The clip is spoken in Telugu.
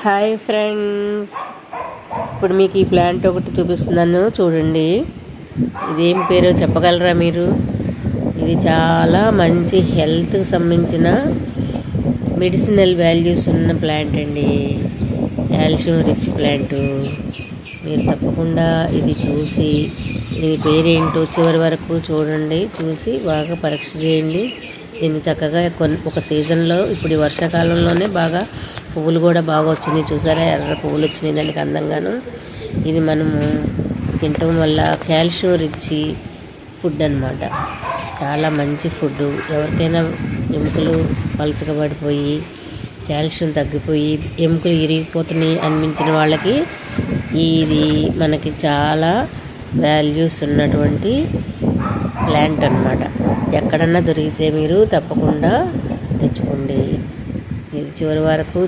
హాయ్ ఫ్రెండ్స్, ఇప్పుడు మీకు ఈ ప్లాంట్ ఒకటి చూపిస్తున్నాను చూడండి. ఇదేం పేరో చెప్పగలరా మీరు? ఇది చాలా మంచి హెల్త్కి సంబంధించిన మెడిసినల్ వాల్యూస్ ఉన్న ప్లాంట్ అండి. Calcium rich plant. మీరు తప్పకుండా ఇది చూసి దీని పేరేంటో చివరి వరకు చూడండి. చూసి బాగా పరీక్ష చేయండి. దీన్ని చక్కగా ఒక సీజన్లో ఇప్పుడు ఈ వర్షాకాలంలోనే బాగా పువ్వులు కూడా బాగా వచ్చినాయి. చూసారా, ఎర్ర పువ్వులు వచ్చినాయి దానికి అందంగాను. ఇది మనము తినటం వల్ల కాల్షియం రిచ్ ఫుడ్ అన్నమాట. చాలా మంచి ఫుడ్. ఎవరికైనా ఎముకలు పలుచగా పడిపోయి కాల్షియం తగ్గిపోయి ఎముకలు ఇరిగిపోతున్నాయి అనిపించిన వాళ్ళకి ఇది మనకి చాలా వాల్యూస్ ఉన్నటువంటి ప్లాంట్ అన్నమాట. ఎక్కడన్నా దొరికితే మీరు తప్పకుండా తెచ్చుకోండి. ఇది చివరి వరకు